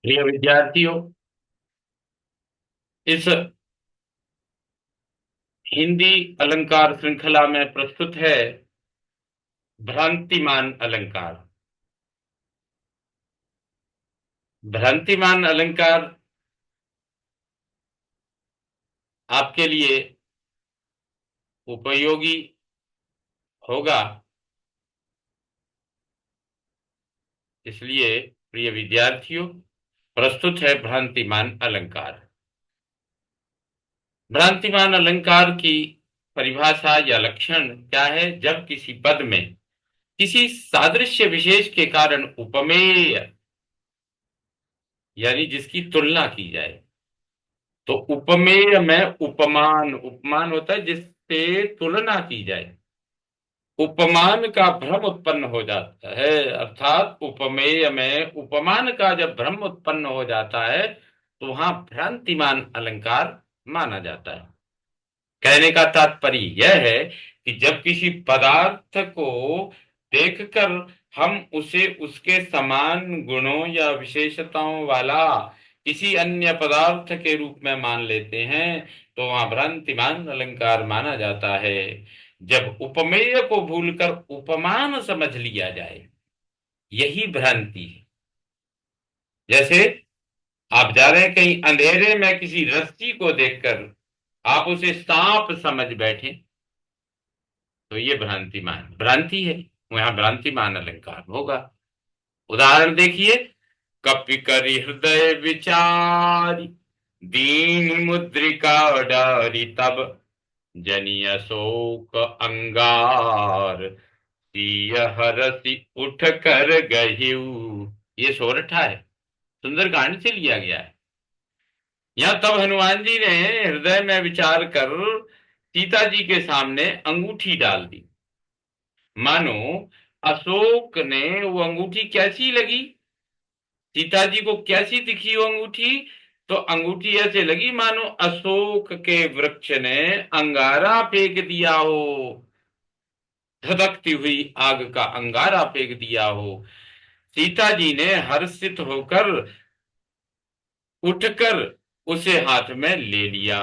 प्रिय विद्यार्थियों, इस हिंदी अलंकार श्रृंखला में प्रस्तुत है भ्रांतिमान अलंकार। भ्रांतिमान अलंकार आपके लिए उपयोगी होगा, इसलिए प्रिय विद्यार्थियों, प्रस्तुत है भ्रांतिमान अलंकार। भ्रांतिमान अलंकार की परिभाषा या लक्षण क्या है? जब किसी पद में किसी सादृश्य विशेष के कारण उपमेय यानी जिसकी तुलना की जाए, तो उपमेय में उपमान उपमान होता है जिससे तुलना की जाए, उपमान का भ्रम उत्पन्न हो जाता है। अर्थात उपमेय में उपमान का जब भ्रम उत्पन्न हो जाता है तो वहां भ्रांतिमान अलंकार माना जाता है। कहने का तात्पर्य यह है कि जब किसी पदार्थ को देखकर हम उसे उसके समान गुणों या विशेषताओं वाला किसी अन्य पदार्थ के रूप में मान लेते हैं तो वहां भ्रांतिमान अलंकार माना जाता है। जब उपमेय को भूलकर उपमान समझ लिया जाए, यही भ्रांति है। जैसे आप जा रहे हैं कहीं, अंधेरे में किसी रस्सी को देखकर आप उसे सांप समझ बैठे, तो ये भ्रांति है। वहां भ्रांतिमान अलंकार होगा। उदाहरण देखिए, कपि करि हृदय विचारी, दीन मुद्रिका डारी, तब जनिय शोक अंगार, सिय हरसि उठ कर गहिउ। ये सोरठा है, सुंदरकांड से लिया गया है। यहाँ तब हनुमान जी ने हृदय में विचार कर सीता जी के सामने अंगूठी डाल दी। मानो अशोक ने वो अंगूठी कैसी लगी, सीता जी को कैसी दिखी वो अंगूठी, तो अंगूठी ऐसे लगी मानो अशोक के वृक्ष ने अंगारा फेंक दिया हो, धधकती हुई आग का अंगारा फेंक दिया हो। सीता जी ने हर्षित होकर उठकर उसे हाथ में ले लिया,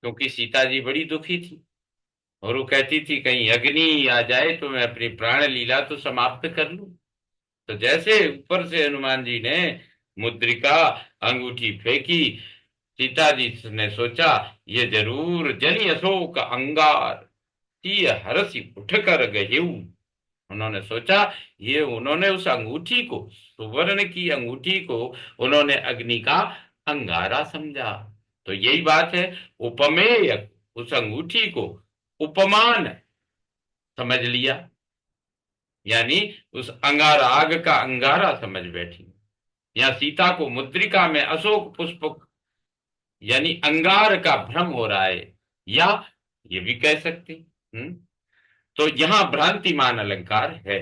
क्योंकि सीता जी बड़ी दुखी थी और वो कहती थी कहीं अग्नि आ जाए तो मैं अपनी प्राण लीला तो समाप्त कर लूं। तो जैसे ऊपर से हनुमान जी ने मुद्रिका अंगूठी फेंकी, सीता जी ने सोचा ये जरूर जनि अशोक अंगार, ती हरसी उठकर गयऊ। उन्होंने सोचा ये उन्होंने उस अंगूठी को, सुवर्ण की अंगूठी को उन्होंने अग्नि का अंगारा समझा। तो यही बात है, उपमेय उस अंगूठी को उपमान समझ लिया, यानी उस अंगारा, आग का अंगारा समझ बैठी। यहाँ सीता को मुद्रिका में अशोक पुष्प यानी अंगार का भ्रम हो रहा है, या ये भी कह सकते। तो यहां भ्रांतिमान अलंकार है।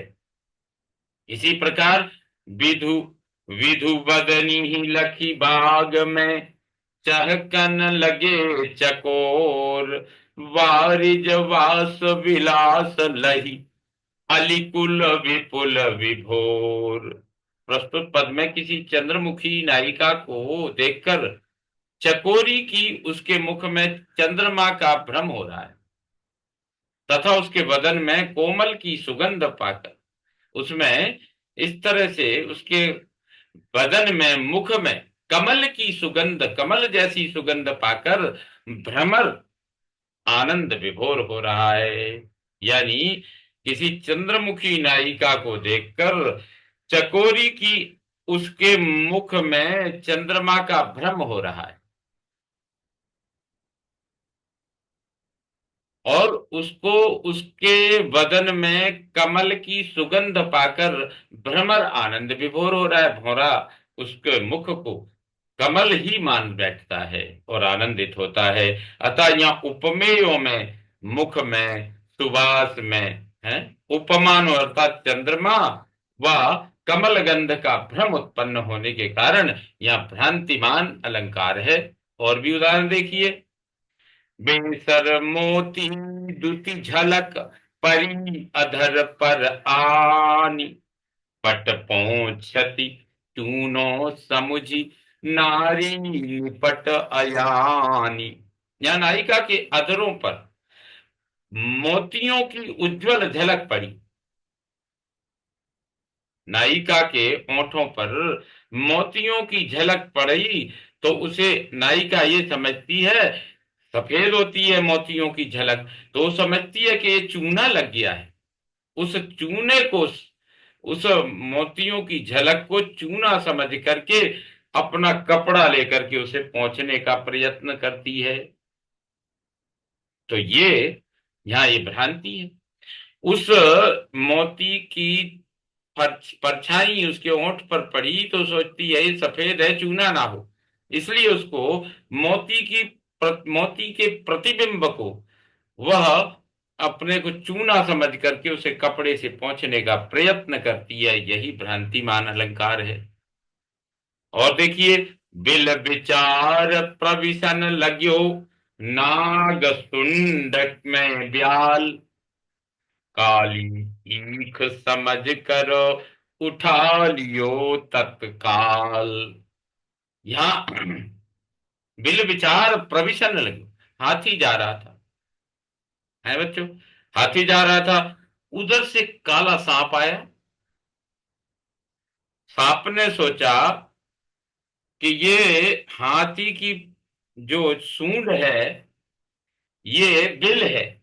इसी प्रकार विधु विधु बदनी ही लखी बाग में, चहकन लगे चकोर, वारिज वास विलास लही, अलिकुल विपुल विभोर। प्रस्तुत पद में किसी चंद्रमुखी नायिका को देखकर चकोरी की उसके मुख में चंद्रमा का भ्रम हो रहा है, तथा उसके बदन में कोमल की सुगंध पाकर उसमें इस तरह से उसके बदन में, मुख में कमल की सुगंध, कमल जैसी सुगंध पाकर भ्रमर आनंद विभोर हो रहा है। यानी किसी चंद्रमुखी नायिका को देखकर चकोरी की उसके मुख में चंद्रमा का भ्रम हो रहा है और उसको उसके बदन में कमल की सुगंध पाकर भ्रमर आनंद विभोर हो रहा है। भौरा उसके मुख को कमल ही मान बैठता है और आनंदित होता है। अतः यहाँ उपमेयों में, मुख में, सुवास में है उपमान, अर्थात चंद्रमा व कमल गंध का भ्रम उत्पन्न होने के कारण यहाँ भ्रांतिमान अलंकार है। और भी उदाहरण देखिए, बेसर मोती दुति झलक, परी अधर पर आनी, पट पोंछति चूनो समुझी नारी निपट अयानी। यहाँ नायिका के अधरों पर मोतियों की उज्जवल झलक पड़ी। नायिका के ओंठों पर मोतियों की झलक पड़ी तो उसे नायिका ये समझती है, सफेद होती है मोतियों की झलक, तो वो समझती है कि ये चूना लग गया है। उस चूने को, उस मोतियों की झलक को चूना समझ करके अपना कपड़ा लेकर के उसे पहुंचने का प्रयत्न करती है। तो ये यहाँ ये भ्रांति है। उस मोती की परछाई उसके होंठ पर पड़ी तो सोचती है ये सफेद है, चूना ना हो, इसलिए उसको मोती के प्रतिबिंब को वह अपने को चूना समझ करके उसे कपड़े से पोंछने का प्रयत्न करती है। यही भ्रांतिमान अलंकार है। और देखिए, बिल विचार प्रविशन लग्यो, नाग सुंड में ब्याल, काली ईख समझ कर उठा लियो तत्काल। यहाँ बिल विचार प्रविशन लग्यो, हाथी जा रहा था, है बच्चों, हाथी जा रहा था, उधर से काला सांप आया। सांप ने सोचा कि ये हाथी की जो सूंड है, ये बिल है,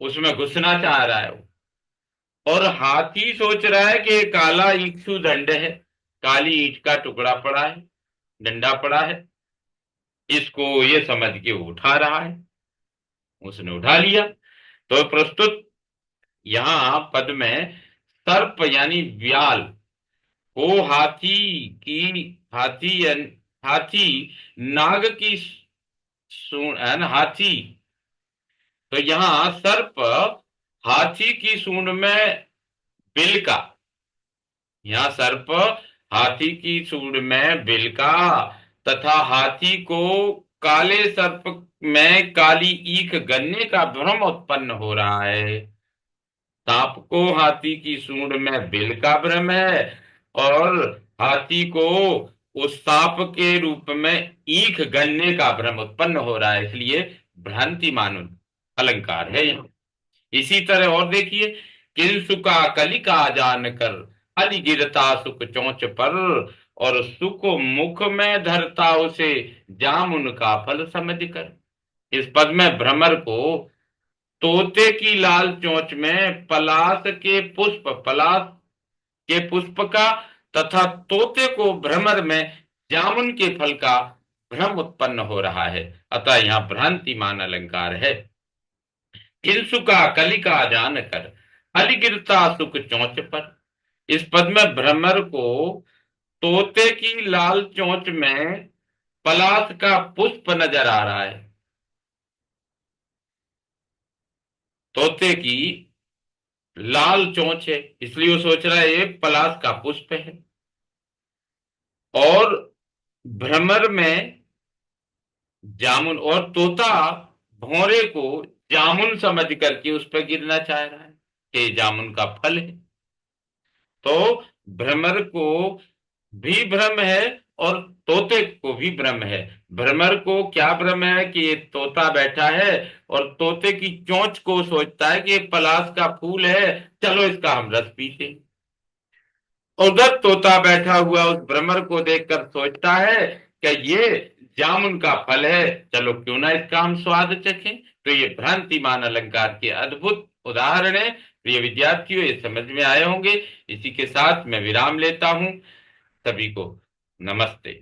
उसमें घुसना चाह रहा है वो। और हाथी सोच रहा है कि काला इक्षु दंड है, काली ईंट का टुकड़ा पड़ा है, डंडा पड़ा है, इसको ये समझ के वो उठा रहा है। उसने उठा लिया। तो प्रस्तुत यहाँ पद में सर्प यानी व्याल को हाथी हाथी नाग की सूंड है ना, हाथी, तो यहाँ सर्प हाथी की सूंड में बिल का, यहाँ सर्प हाथी की सूंड में बिल का, तथा हाथी को काले सर्प में काली ईख गन्ने का भ्रम उत्पन्न हो रहा है। सांप को हाथी की सूंड में बिल का भ्रम है और हाथी को उस सांप के रूप में ईख गन्ने का भ्रम उत्पन्न हो रहा है, इसलिए भ्रांति मानुन अलंकार है यहाँ। इसी तरह और देखिए, किंसुका कलिका जानकर अली गिरता सुख चोंच पर, और सुख मुख में धरता उसे जामुन का फल समझ कर। इस पद में भ्रमर को तोते की लाल चोंच में पलाश के पुष्प का तथा तोते को भ्रमर में जामुन के फल का भ्रम उत्पन्न हो रहा है, अतः यहाँ भ्रांतिमान अलंकार है। किंसुका कलिका जानकर अली गिरता सुख चोंच पर। इस पद में भ्रमर को तोते की लाल चोंच में पलाश का पुष्प नजर आ रहा है। तोते की लाल चोंच है, इसलिए वो सोच रहा है ये पलाश का पुष्प है। और भ्रमर में जामुन, और तोता भौरे को जामुन समझ करके उस पर गिरना चाह रहा है कि जामुन का फल है। तो भ्रमर को भी भ्रम है और तोते को भी भ्रम है। भ्रमर को क्या भ्रम है कि ये तोता बैठा है, और तोते की चोंच को सोचता है कि ये पलाश का फूल है, चलो इसका हम रस पीते हैं। उधर तोता बैठा हुआ उस भ्रमर को देखकर सोचता है कि ये जामुन का फल है, चलो क्यों ना इसका हम स्वाद चखें। तो ये भ्रांतिमान अलंकार के अद्भुत उदाहरण है। प्रिय विद्यार्थियों, ये समझ में आए होंगे। इसी के साथ मैं विराम लेता हूं। सभी को नमस्ते।